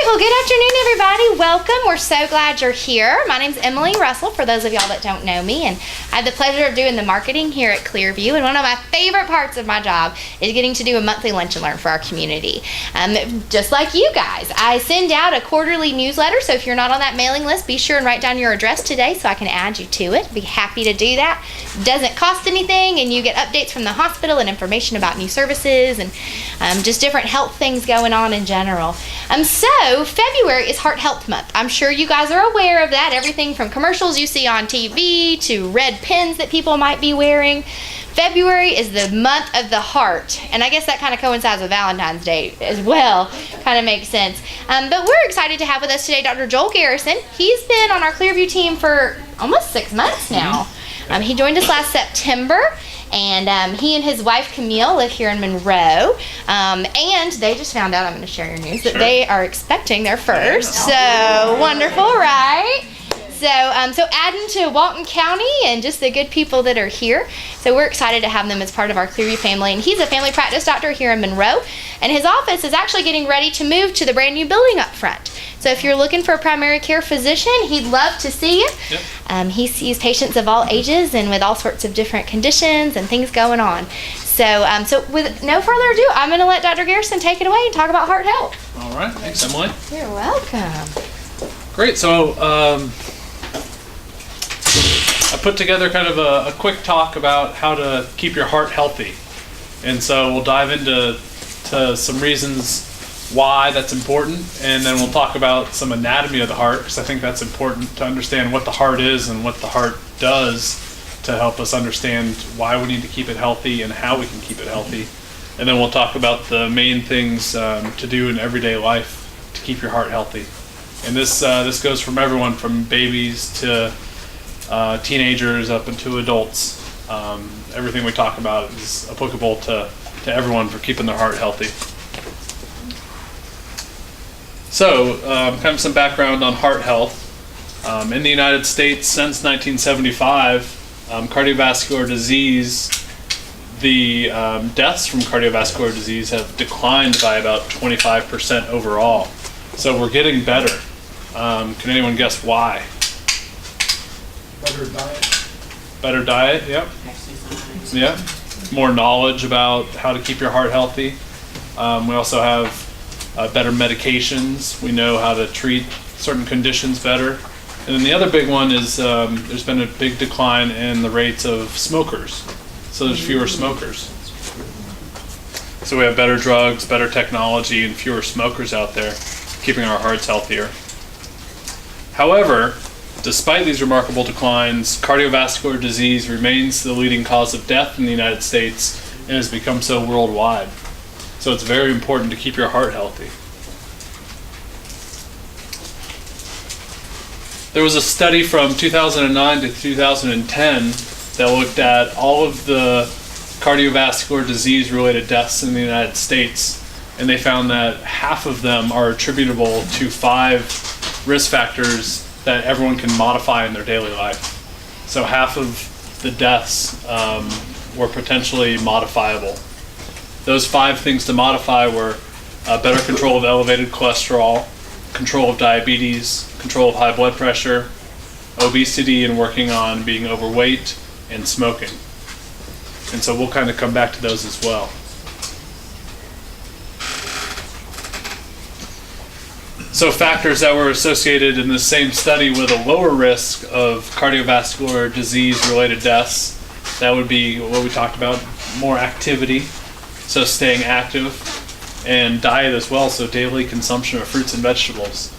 Well, good afternoon, everybody. Welcome. We're so glad you're here. My name's Emily Russell, for those of y'all that don't know me, and I have the pleasure of doing the marketing here at Clearview, and one of my favorite parts of my job is getting to do a monthly lunch and learn for our community. Just like you guys, I send out a quarterly newsletter, so if you're not on that mailing list, be sure and write down your address today so I can add you to it. Be happy to do that. Doesn't cost anything, and you get updates from the hospital and information about new services and just different health things going on in general. So February is Heart Health Month. I'm sure you guys are aware of that. Everything from commercials you see on TV to red pins that people might be wearing. February is the month of the heart, and I guess that kind of coincides with Valentine's Day as well. Kind of makes sense. But we're excited to have with us today Dr. Joel Garrison. He's been on our Clearview team for almost 6 months now. He joined us last September, and he and his wife Camille live here in Monroe, and they just found out, I'm going to share your news, that they are expecting their first. So wonderful, right? So adding to Walton County and just the good people that are here. So we're excited to have them as part of our Clearview family. And he's a family practice doctor here in Monroe, and his office is actually getting ready to move to the brand new building up front. So if you're looking for a primary care physician, he'd love to see you. Yep. He sees patients of all ages and with all sorts of different conditions and things going on. So with no further ado, I'm going to let Dr. Garrison take it away and talk about heart health. All right. Thanks, Emily. You're welcome. Great. So I put together kind of a quick talk about how to keep your heart healthy. And so we'll dive into some reasons why that's important, and then we'll talk about some anatomy of the heart, because I think that's important to understand what the heart is and what the heart does to help us understand why we need to keep it healthy and how we can keep it healthy. And then we'll talk about the main things to do in everyday life to keep your heart healthy. And this goes from everyone from babies to teenagers up into adults. Everything we talk about is applicable to everyone for keeping their heart healthy. So, kind of some background on heart health. In the United States, since 1975, cardiovascular disease, the deaths from cardiovascular disease have declined by about 25% overall. So we're getting better. Can anyone guess why? Better diet. Better diet, yep. Exercise. Yeah. More knowledge about how to keep your heart healthy. We also have better medications. We know how to treat certain conditions better. And then the other big one is there's been a big decline in the rates of smokers. So there's fewer smokers. So we have better drugs, better technology, and fewer smokers out there, keeping our hearts healthier. However, despite these remarkable declines, cardiovascular disease remains the leading cause of death in the United States and has become so worldwide. So it's very important to keep your heart healthy. There was a study from 2009 to 2010 that looked at all of the cardiovascular disease-related deaths in the United States, and they found that half of them are attributable to 5 risk factors that everyone can modify in their daily life. So half of the deaths were potentially modifiable. Those 5 things to modify were better control of elevated cholesterol, control of diabetes, control of high blood pressure, obesity, and working on being overweight, and smoking. And so we'll kind of come back to those as well. So factors that were associated in the same study with a lower risk of cardiovascular disease-related deaths, that would be what we talked about, more activity, so staying active, and diet as well, so daily consumption of fruits and vegetables.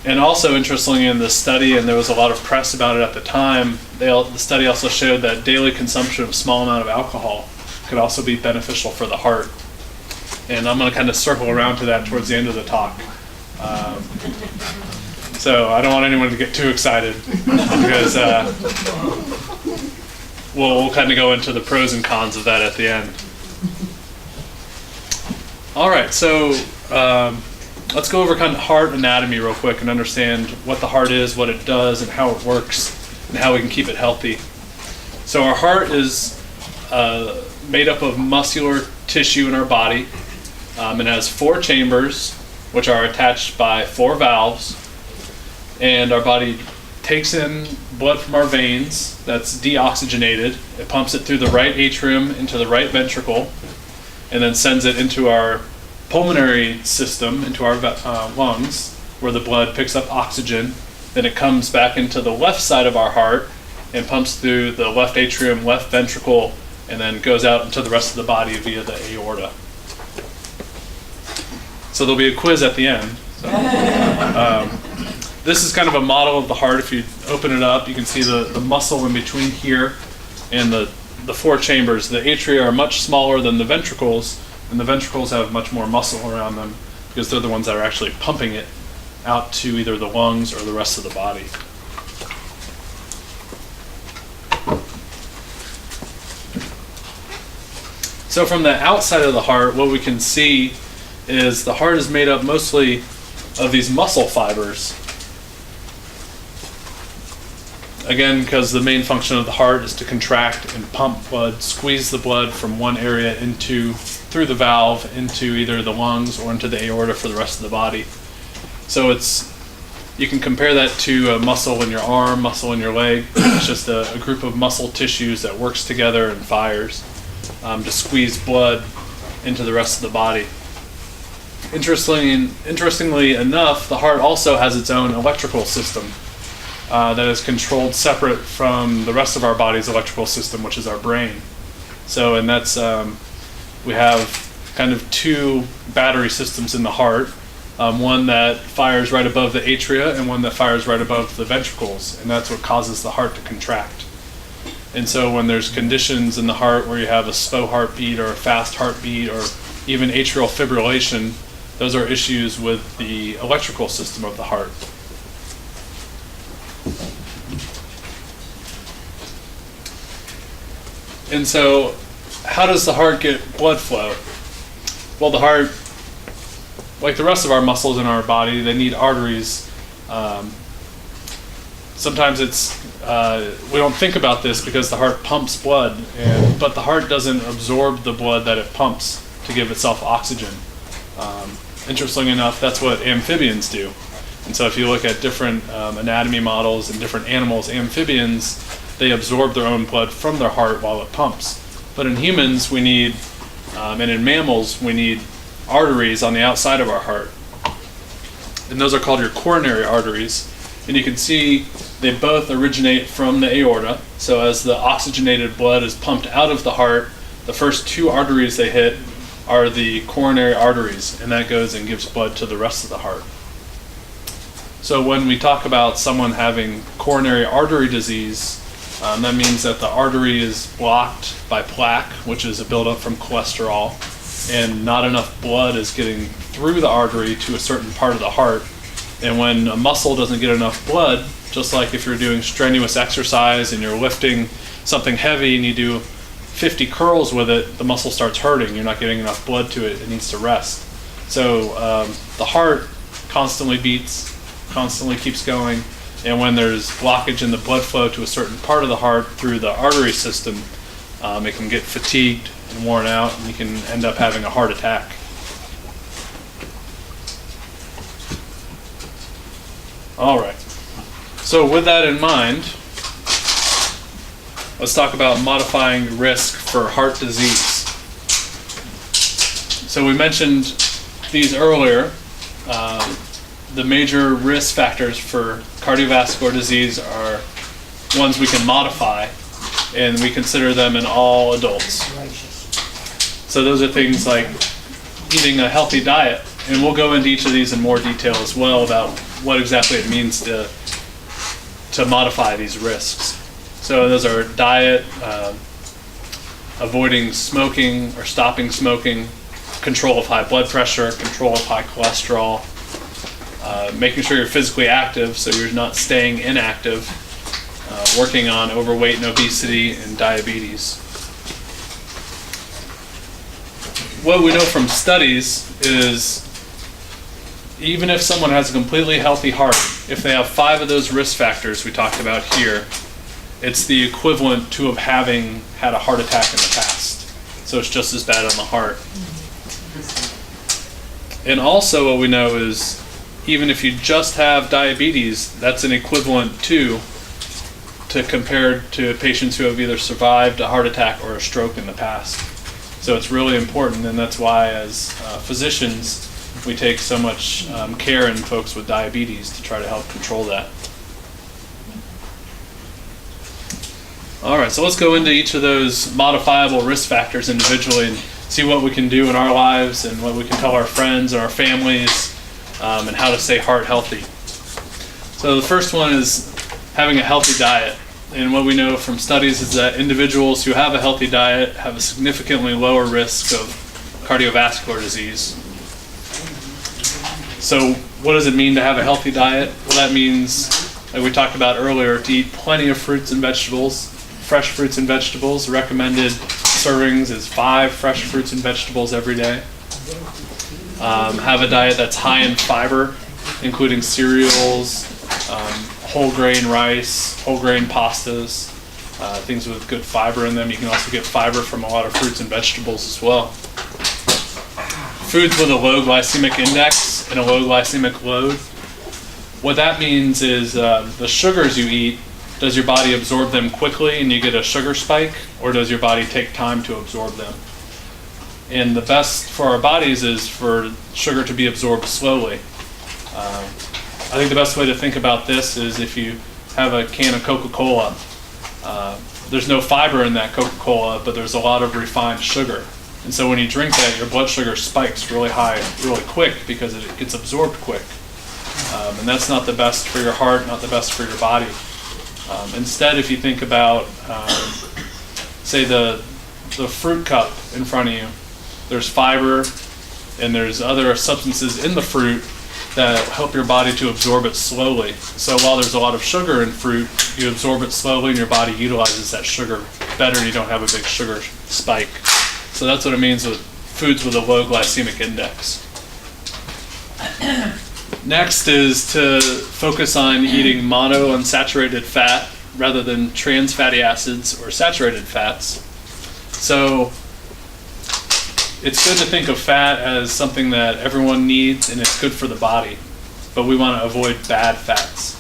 And also, interestingly, in this study, and there was a lot of press about it at the time, the study also showed that daily consumption of a small amount of alcohol could also be beneficial for the heart. And I'm going to kind of circle around to that towards the end of the talk. So I don't want anyone to get too excited because we'll kind of go into the pros and cons of that at the end. All right, so let's go over kind of heart anatomy real quick and understand what the heart is, what it does, and how it works, and how we can keep it healthy. So our heart is made up of muscular tissue in our body. It has 4 chambers which are attached by 4 valves, and our body takes in blood from our veins that's deoxygenated. It pumps it through the right atrium into the right ventricle, and then sends it into our pulmonary system, into our lungs, where the blood picks up oxygen. Then it comes back into the left side of our heart and pumps through the left atrium, left ventricle, and then goes out into the rest of the body via the aorta. So there'll be a quiz at the end. So, this is kind of a model of the heart. If you open it up, you can see the muscle in between here and the 4 chambers. The atria are much smaller than the ventricles, and the ventricles have much more muscle around them because they're the ones that are actually pumping it out to either the lungs or the rest of the body. So from the outside of the heart, what we can see is the heart is made up mostly of these muscle fibers. Again, because the main function of the heart is to contract and pump blood, squeeze the blood from one area through the valve into either the lungs or into the aorta for the rest of the body. So you can compare that to a muscle in your arm, muscle in your leg. It's just a group of muscle tissues that works together and fires to squeeze blood into the rest of the body. Interestingly enough, the heart also has its own electrical system that is controlled separate from the rest of our body's electrical system, which is our brain. So, and that's, we have kind of 2 battery systems in the heart, one that fires right above the atria and one that fires right above the ventricles, and that's what causes the heart to contract. And so when there's conditions in the heart where you have a slow heartbeat or a fast heartbeat or even atrial fibrillation, those are issues with the electrical system of the heart. And so, how does the heart get blood flow? Well, the heart, like the rest of our muscles in our body, they need arteries. Sometimes we don't think about this because the heart pumps blood, but the heart doesn't absorb the blood that it pumps to give itself oxygen. Interestingly enough, that's what amphibians do. And so if you look at different anatomy models in different animals, amphibians, they absorb their own blood from their heart while it pumps. But in humans, we need, and in mammals, we need arteries on the outside of our heart. And those are called your coronary arteries. And you can see they both originate from the aorta. So as the oxygenated blood is pumped out of the heart, the first 2 arteries they hit are the coronary arteries, and that goes and gives blood to the rest of the heart. So when we talk about someone having coronary artery disease, that means that the artery is blocked by plaque, which is a buildup from cholesterol, and not enough blood is getting through the artery to a certain part of the heart. And when a muscle doesn't get enough blood, just like if you're doing strenuous exercise and you're lifting something heavy and you do 50 curls with it, the muscle starts hurting. You're not getting enough blood to it. It needs to rest. So the heart constantly beats, constantly keeps going, and when there's blockage in the blood flow to a certain part of the heart through the artery system, it can get fatigued and worn out, and you can end up having a heart attack. All right. So with that in mind, let's talk about modifying risk for heart disease. So we mentioned these earlier. The major risk factors for cardiovascular disease are ones we can modify, and we consider them in all adults. So those are things like eating a healthy diet, and we'll go into each of these in more detail as well about what exactly it means to modify these risks. So those are diet, avoiding smoking or stopping smoking, control of high blood pressure, control of high cholesterol, making sure you're physically active so you're not staying inactive, working on overweight and obesity and diabetes. What we know from studies is even if someone has a completely healthy heart, if they have 5 of those risk factors we talked about here, it's the equivalent to of having had a heart attack in the past. So it's just as bad on the heart. And also what we know is even if you just have diabetes, that's an equivalent to compared to patients who have either survived a heart attack or a stroke in the past. So it's really important, and that's why as physicians we take so much care in folks with diabetes to try to help control that. All right, so let's go into each of those modifiable risk factors individually and see what we can do in our lives and what we can tell our friends and our families and how to stay heart healthy. So the first one is having a healthy diet. And what we know from studies is that individuals who have a healthy diet have a significantly lower risk of cardiovascular disease. So what does it mean to have a healthy diet? Well, that means, like we talked about earlier, to eat plenty of fruits and vegetables, fresh fruits and vegetables. Recommended servings is 5 fresh fruits and vegetables every day. Have a diet that's high in fiber, including cereals, whole grain rice, whole grain pastas, things with good fiber in them. You can also get fiber from a lot of fruits and vegetables as well. Foods with a low glycemic index and a low glycemic load. What that means is the sugars you eat, does your body absorb them quickly and you get a sugar spike, or does your body take time to absorb them? And the best for our bodies is for sugar to be absorbed slowly. I think the best way to think about this is if you have a can of Coca-Cola, there's no fiber in that Coca-Cola, but there's a lot of refined sugar. And so when you drink that, your blood sugar spikes really high, really quick, because it gets absorbed quick. And that's not the best for your heart, not the best for your body. Instead, if you think about, say, the fruit cup in front of you, there's fiber and there's other substances in the fruit that help your body to absorb it slowly. So while there's a lot of sugar in fruit, you absorb it slowly and your body utilizes that sugar better and you don't have a big sugar spike. So that's what it means with foods with a low glycemic index. Next is to focus on eating monounsaturated fat rather than trans fatty acids or saturated fats. So it's good to think of fat as something that everyone needs and it's good for the body, but we want to avoid bad fats.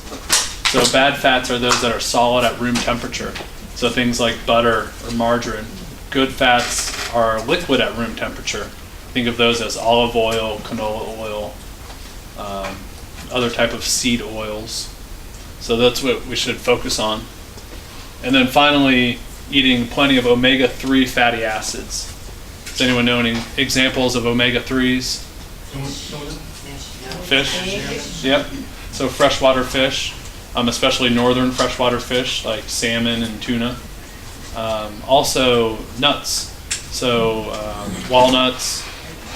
So bad fats are those that are solid at room temperature. So things like butter or margarine. Good fats are liquid at room temperature. Think of those as olive oil, canola oil, other type of seed oils. So that's what we should focus on. And then finally, eating plenty of omega-3 fatty acids. Does anyone know any examples of omega-3s? Fish? Yep. So freshwater fish, especially northern freshwater fish like salmon and tuna. Also nuts. So walnuts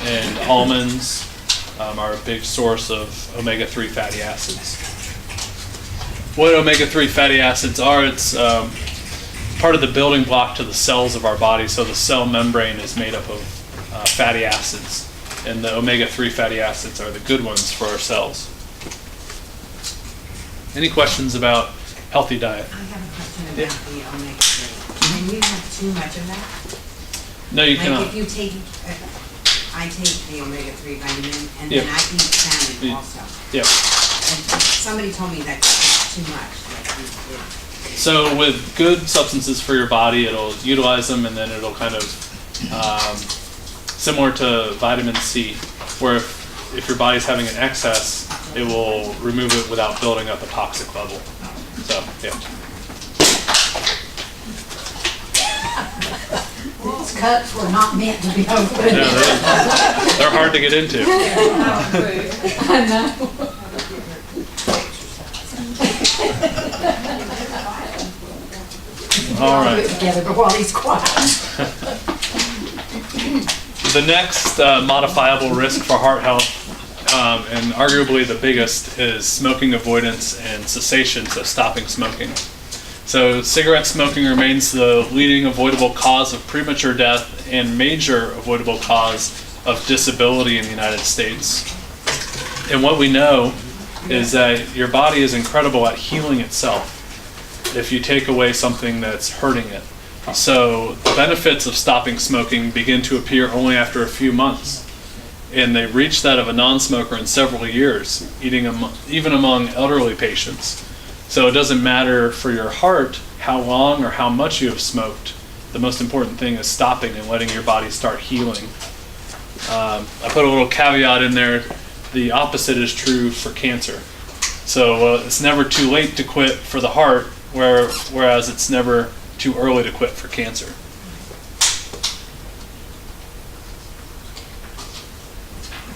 and almonds are a big source of omega-3 fatty acids. What omega-3 fatty acids are, it's part of the building block to the cells of our body. So the cell membrane is made up of fatty acids, and the omega-3 fatty acids are the good ones for our cells. Any questions about healthy diet? I have a question about the omega-3. Can you have too much of that? No, you Like cannot. if you take, I take the omega-3 vitamin and Yep. then I eat salmon also. Yep. And somebody told me that's too much. So with good substances for your body, it'll utilize them, and then it'll kind of similar to vitamin C, where if your body's having an excess, it will remove it without building up a toxic level. So yeah. These cups were not meant to be open. Yeah, they're hard to get into. I know. All right. Together, but while he's quiet. The next modifiable risk for heart health, and arguably the biggest, is smoking avoidance and cessation, so stopping smoking. So cigarette smoking remains the leading avoidable cause of premature death and major avoidable cause of disability in the United States. And what we know is that your body is incredible at healing itself if you take away something that's hurting it. So the benefits of stopping smoking begin to appear only after a few months. and they reach that of a non-smoker in several years, even among elderly patients. So it doesn't matter for your heart how long or how much you have smoked. The most important thing is stopping and letting your body start healing. I put a little caveat in there. The opposite is true for cancer. So it's never too late to quit for the heart, whereas it's never too early to quit for cancer.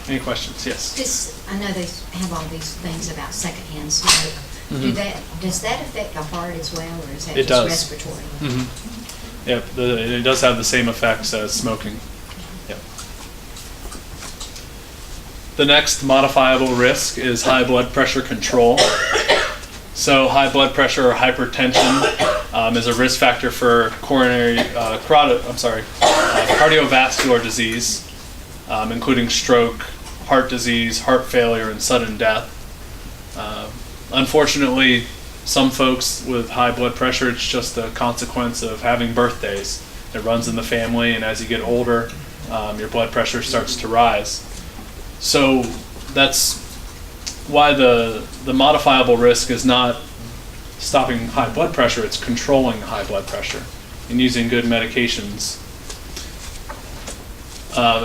Any questions? Yes. I know they have all these things about secondhand smoke. Does that affect the heart as well, or is that It just does. respiratory? Yep, it does have the same effects as smoking. Yep. The next modifiable risk is high blood pressure control. So high blood pressure or hypertension is a risk factor for cardiovascular disease, including stroke, heart disease, heart failure, and sudden death. Unfortunately, some folks with high blood pressure, it's just a consequence of having birthdays. It runs in the family, and as you get older, your blood pressure starts to rise. So that's why the modifiable risk is not stopping high blood pressure, it's controlling high blood pressure and using good medications.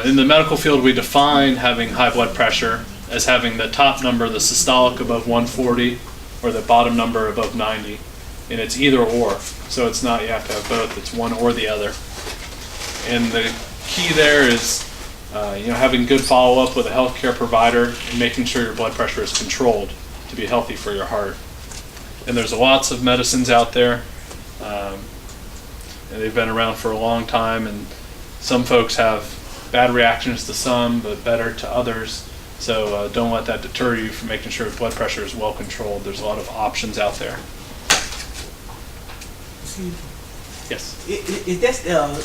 In the medical field, we define having high blood pressure as having the top number, the systolic, above 140, or the bottom number above 90. And it's either or. So it's not you have to have both, it's one or the other. And the key there is having good follow-up with a healthcare provider and making sure your blood pressure is controlled to be healthy for your heart. And there's lots of medicines out there, and they've been around for a long time, and some folks have bad reactions to some, but better to others. So don't let that deter you from making sure blood pressure is well controlled. There's a lot of options out there. Excuse me. Yes. Is that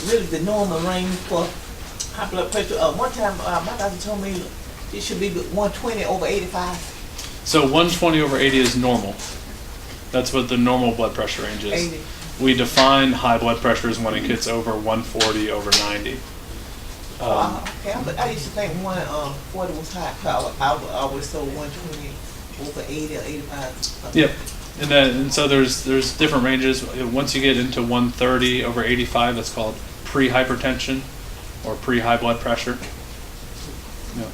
really the normal range for high blood pressure? One time my doctor told me it should be 120 over 85. So 120 over 80 is normal. That's what the normal blood pressure range is. 80. We define high blood pressure as when it gets over 140 over 90. Okay, but I used to think 140 was high. I always told 120 over 80 or 85. Yep. And so there's different ranges. Once you get into 130 over 85, that's called pre-hypertension or pre-high blood pressure. Yeah.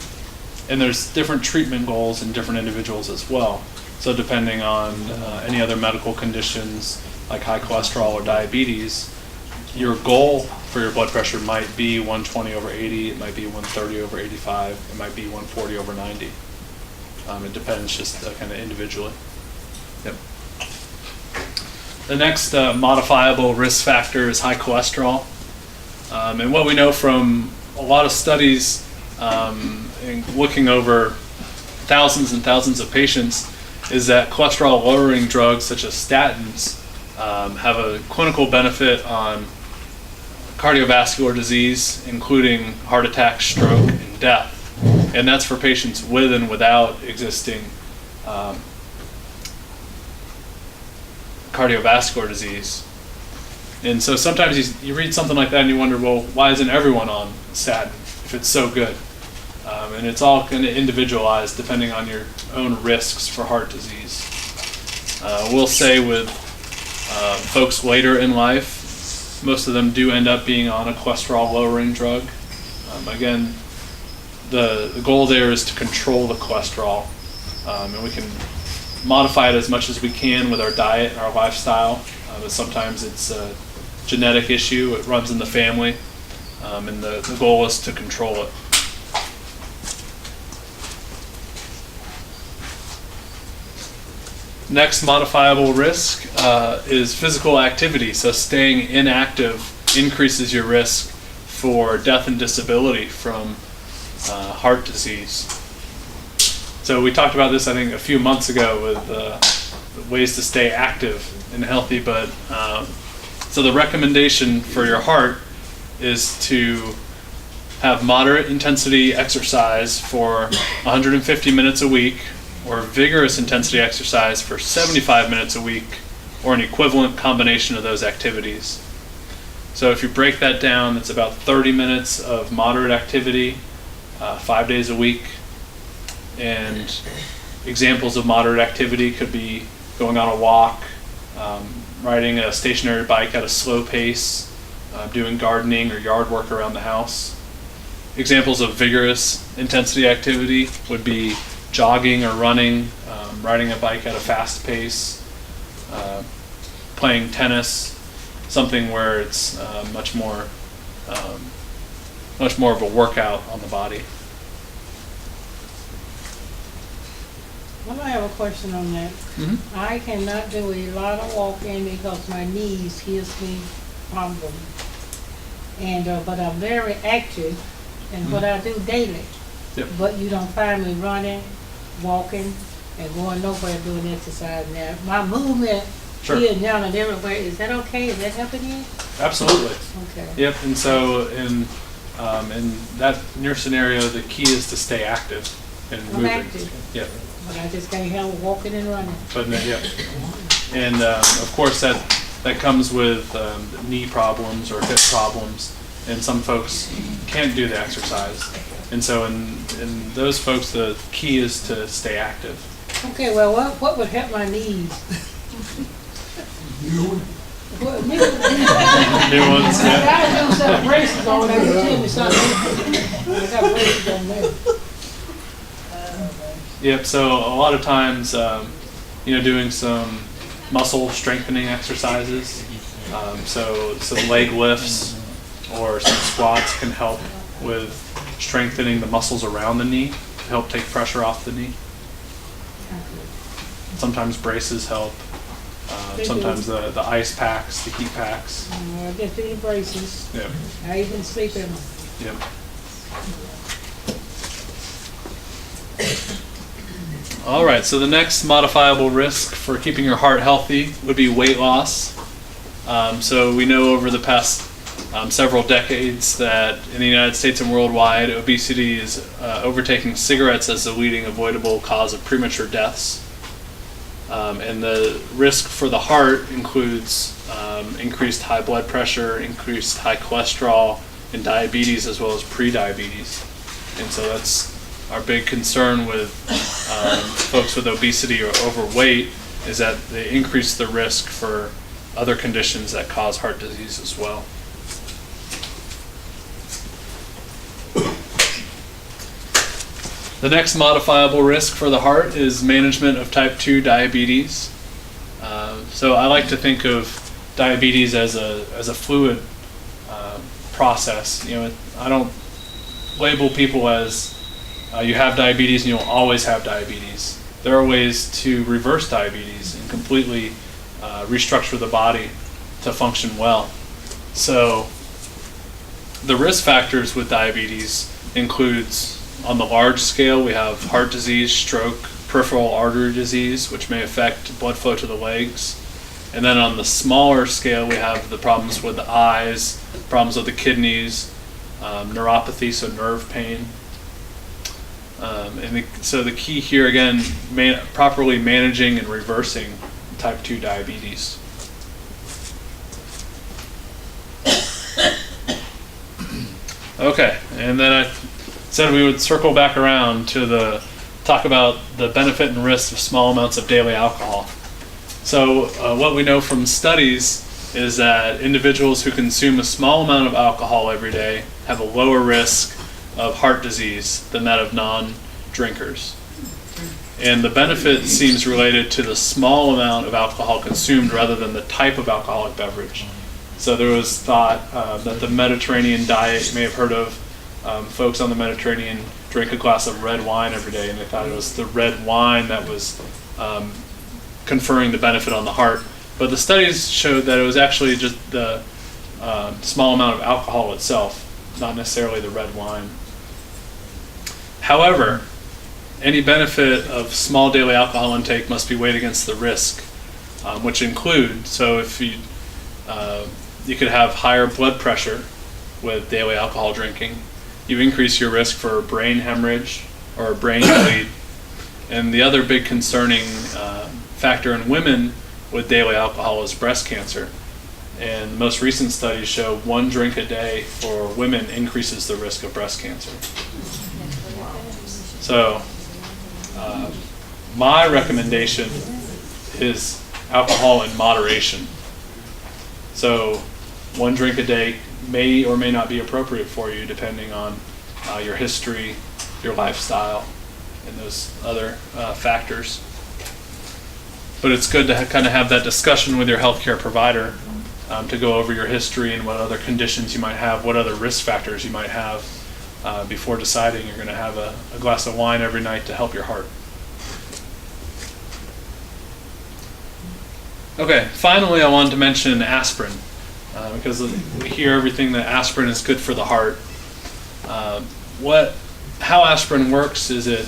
And there's different treatment goals in different individuals as well. So depending on any other medical conditions like high cholesterol or diabetes, your goal for your blood pressure might be 120 over 80, it might be 130 over 85, it might be 140 over 90. It depends just kind of individually. Yep. The next modifiable risk factor is high cholesterol. And what we know from a lot of studies and looking over thousands and thousands of patients is that cholesterol lowering drugs such as statins have a clinical benefit on cardiovascular disease, including heart attack, stroke, and death. And that's for patients with and without existing cardiovascular disease. And so sometimes you read something like that and you wonder, well, why isn't everyone on statin if it's so good? And it's all kind of individualized depending on your own risks for heart disease. We'll say with folks later in life, most of them do end up being on a cholesterol lowering drug. Again, the goal there is to control the cholesterol, and we can modify it as much as we can with our diet and our lifestyle. But sometimes it's a genetic issue, it runs in the family, and the goal is to control it. Next modifiable risk is physical activity. So staying inactive increases your risk for death and disability from heart disease. So we talked about this, I think, a few months ago with ways to stay active and healthy. But so the recommendation for your heart is to have moderate intensity exercise for 150 minutes a week, or vigorous intensity exercise for 75 minutes a week, or an equivalent combination of those activities. So if you break that down, it's about 30 minutes of moderate activity, 5 days a week. And examples of moderate activity could be going on a walk, riding a stationary bike at a slow pace, doing gardening or yard work around the house. Examples of vigorous intensity activity would be jogging or running, riding a bike at a fast pace, playing tennis, something where it's much more of a workout on the body. Well, I have a question on that. Mm-hmm. I cannot do a lot of walking because my knees gives me problem. And but I'm very active in what I do daily. Yep. But you don't find me running, walking, and going nowhere doing exercise now. My movement Sure. here and down and everywhere, is that okay? Is that helping you? Absolutely. Okay. Yep. And so in in your scenario, the key is to stay active and I'm moving. active. Yep. But I just can't help walking and running. But yep. And of course that comes with knee problems or hip problems, and some folks can't do the exercise. And so in those folks, the key is to stay active. Okay, well, what would help my knees? What, new? New ones, I yeah. gotta do some braces on there, tell me something. I got braces on there. Yep. So a lot of times, doing some muscle strengthening exercises. So some leg lifts or some squats can help with strengthening the muscles around the knee to help take pressure off the knee. Sometimes braces help. Sometimes the ice packs, the heat packs. I just do the braces. Yep. I even sleep in them. Yep. All right, so the next modifiable risk for keeping your heart healthy would be weight loss. So we know over the past several decades that in the United States and worldwide, obesity is overtaking cigarettes as the leading avoidable cause of premature deaths. And the risk for the heart includes increased high blood pressure, increased high cholesterol, and diabetes, as well as pre-diabetes. And so that's our big concern with folks with obesity or overweight, is that they increase the risk for other conditions that cause heart disease as well. The next modifiable risk for the heart is management of type 2 diabetes. So I like to think of diabetes as a fluid process. I don't label people as you have diabetes and you'll always have diabetes. There are ways to reverse diabetes and completely restructure the body to function well. So the risk factors with diabetes includes, on the large scale, we have heart disease, stroke, peripheral artery disease, which may affect blood flow to the legs. And then on the smaller scale, we have the problems with the eyes, problems with the kidneys, neuropathy, so nerve pain. So the key here, again, properly managing and reversing type 2 diabetes. Okay, and then I said we would circle back around to talk about the benefit and risk of small amounts of daily alcohol. So what we know from studies is that individuals who consume a small amount of alcohol every day have a lower risk of heart disease than that of non-drinkers. And the benefit seems related to the small amount of alcohol consumed rather than the type of alcoholic beverage. So there was thought that the Mediterranean diet, you may have heard of, folks on the Mediterranean drink a glass of red wine every day, and they thought it was the red wine that was conferring the benefit on the heart. But the studies showed that it was actually just the small amount of alcohol itself, not necessarily the red wine. However, any benefit of small daily alcohol intake must be weighed against the risk, which include, so if you could have higher blood pressure with daily alcohol drinking, you increase your risk for brain hemorrhage or brain bleed. And the other big concerning factor in women with daily alcohol is breast cancer. And the most recent studies show 1 drink a day for women increases the risk of breast cancer. So my recommendation is alcohol in moderation. So 1 drink a day may or may not be appropriate for you depending on your history, your lifestyle, and those other factors. But it's good to kind of have that discussion with your healthcare provider to go over your history and what other conditions you might have, what other risk factors you might have before deciding you're going to have a glass of wine every night to help your heart. Okay, finally I wanted to mention aspirin because we hear everything that aspirin is good for the heart. How aspirin works is it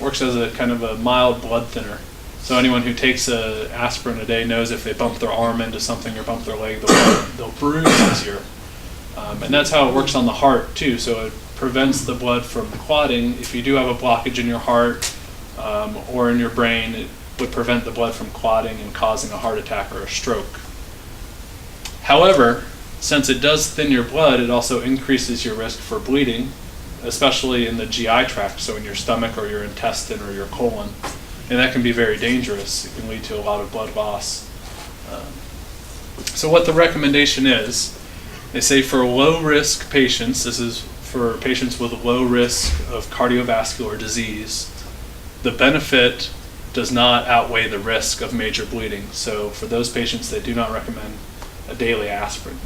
works as a kind of a mild blood thinner. So anyone who takes aspirin a day knows if they bump their arm into something or bump their leg, they'll bruise easier. And that's how it works on the heart too. So it prevents the blood from clotting. If you do have a blockage in your heart or in your brain, it would prevent the blood from clotting and causing a heart attack or a stroke. However, since it does thin your blood, it also increases your risk for bleeding, especially in the GI tract, so in your stomach or your intestine or your colon. And that can be very dangerous. It can lead to a lot of blood loss. So what the recommendation is, they say for low-risk patients, this is for patients with low risk of cardiovascular disease, the benefit does not outweigh the risk of major bleeding. So for those patients, they do not recommend a daily aspirin.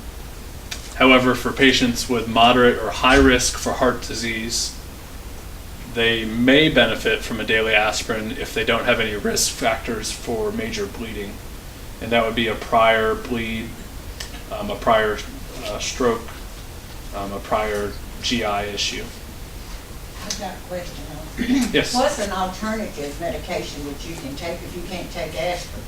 However, for patients with moderate or high risk for heart disease, they may benefit from a daily aspirin if they don't have any risk factors for major bleeding. And that would be a prior bleed, a prior stroke, a prior GI issue. I've got a question. Yes. What's an alternative medication that you can take if you can't take aspirin?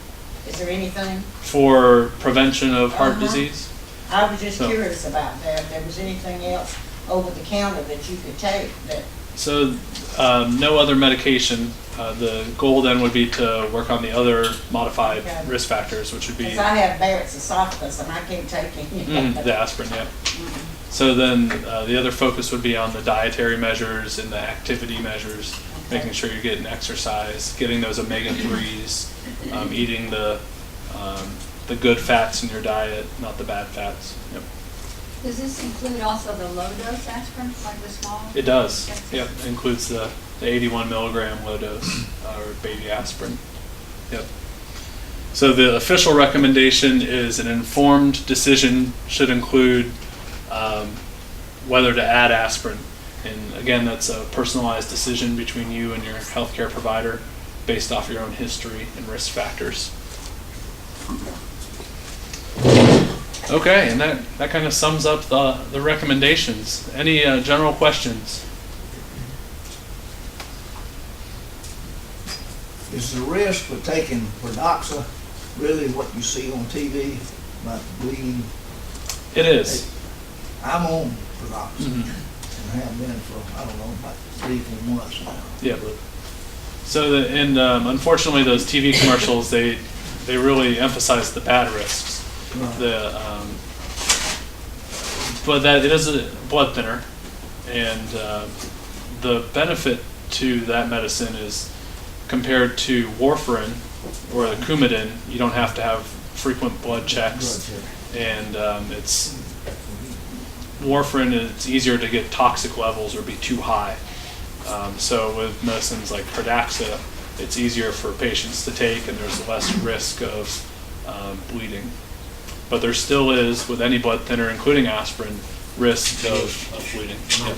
Is there anything? For prevention of heart disease? I was just So- curious about that. If there was anything else over the counter that you could take that. So no other medication. The goal then would be to work on the other modified Okay. risk factors, which would be Because I have Barrett's esophagus and I can't take any. the aspirin, yeah. So then the other focus would be on the dietary measures and the activity measures, making sure you're getting exercise, getting those omega-3s, eating the good fats in your diet, not the bad fats. Yep. Does this include also the low-dose aspirin, like the small? It does. Yep, it includes the 81 milligram low dose or baby aspirin. Yep. So the official recommendation is an informed decision should include whether to add aspirin. And again, that's a personalized decision between you and your healthcare provider based off your own history and risk factors. Okay, and that kind of sums up the recommendations. Any general questions? Is the risk for taking Pradaxa really what you see on TV about bleeding? It is. I'm on Pradaxa Mhm. and have been for, I don't know, about 3-4 months now. Yeah. So, unfortunately, those TV commercials, they really emphasize the bad risks. Right. But that it is a blood thinner, and the benefit to that medicine is compared to warfarin or the Coumadin, you don't have to have frequent blood checks, and it's warfarin. It's easier to get toxic levels or be too high. So with medicines like Pradaxa, it's easier for patients to take, and there's less risk of bleeding. But there still is, with any blood thinner, including aspirin, risk of bleeding. Yeah.